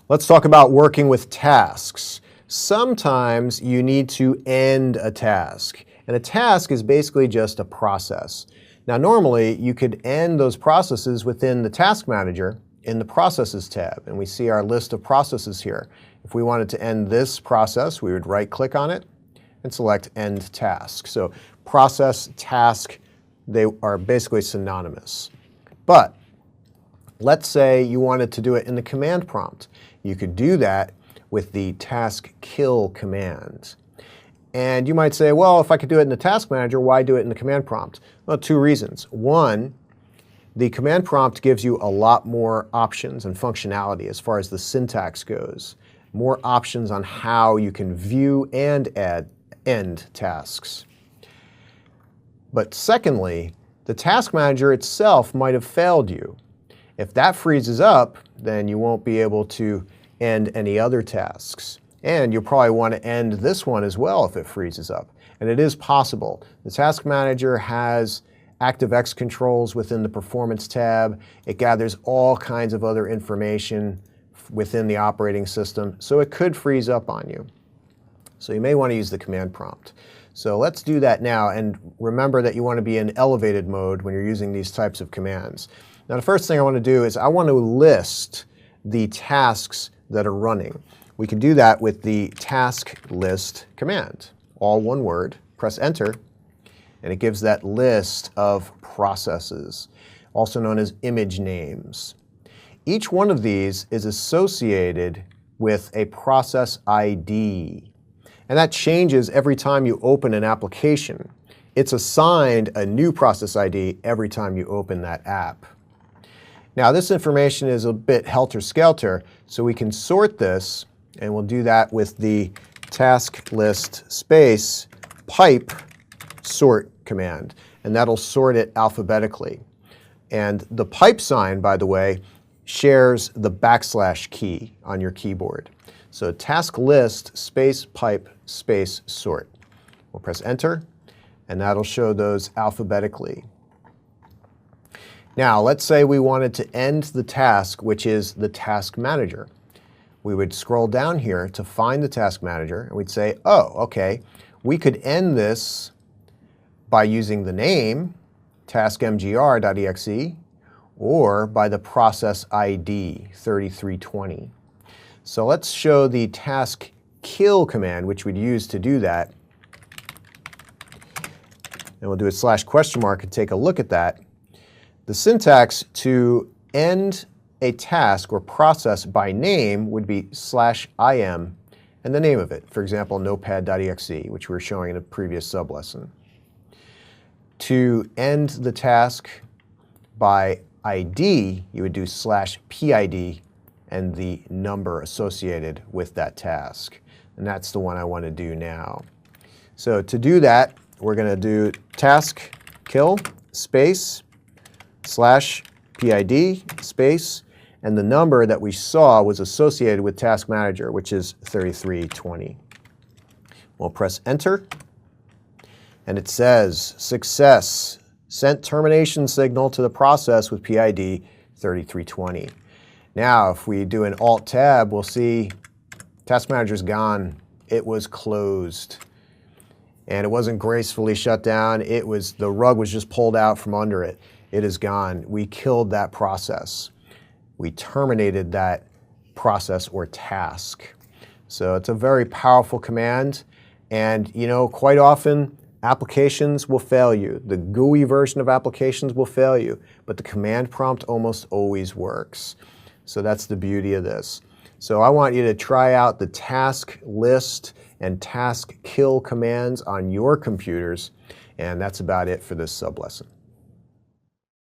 Let's talk about working with tasks. Sometimes you need to end a task, and a task is basically just a process. Now normally you could end those processes within the Task Manager in the Processes tab, and we see our list of processes here. If we wanted to end this process, we would right-click on it and select End Task. So process, task, they are basically synonymous. But let's say you wanted to do it in the command prompt. You could do that with the task kill command. And you might say, well, if I could do it in the Task Manager, why do it in the command prompt? Well, two reasons. One, the command prompt gives you a lot more options and functionality as far as the syntax goes. More options on how you can view and end tasks. But secondly, the Task Manager itself might have failed you. If that freezes up, then you won't be able to end any other tasks. And you'll probably want to end this one as well if it freezes up. And it is possible. The Task Manager has ActiveX controls within the Performance tab. It gathers all kinds of other information within the operating system, so it could freeze up on you. So you may want to use the command prompt. So let's do that now, and remember that you want to be in elevated mode when you're using these types of commands. Now the first thing I want to do is I want to list the tasks that are running. We can do that with the task list command. All one word, press enter, and it gives that list of processes, also known as image names. Each one of these is associated with a process ID, and that changes every time you open an application. It's assigned a new process ID every time you open that app. Now this information is a bit helter-skelter, so we can sort this, and we'll do that with the task list space pipe sort command, and that'll sort it alphabetically. And the pipe sign, by the way, shares the / key on your keyboard. So task list space pipe space sort. We'll press enter, and that'll show those alphabetically. Now let's say we wanted to end the task, which is the Task Manager. We would scroll down here to find the Task Manager, and we'd say, oh, okay, we could end this by using the name taskmgr.exe or by the process ID 3320. So let's show the task kill command, which we'd use to do that. And we'll do a /? and take a look at that. The syntax to end a task or process by name would be /im and the name of it. For example, notepad.exe, which we were showing in a previous sublesson. To end the task by ID, you would do /PID and the number associated with that task. And that's the one I want to do now. So to do that, we're going to do task kill space /PID space, and the number that we saw was associated with Task Manager, which is 3320. We'll press enter, and it says success, sent termination signal to the process with PID 3320. Now if we do an Alt-Tab, we'll see Task Manager's gone. It was closed. And it wasn't gracefully shut down. The rug was just pulled out from under it. It is gone. We killed that process. We terminated that process or task. So it's a very powerful command. And you know, quite often applications will fail you. The GUI version of applications will fail you, but the command prompt almost always works. So that's the beauty of this. So I want you to try out the task list and task kill commands on your computers, and that's about it for this sublesson.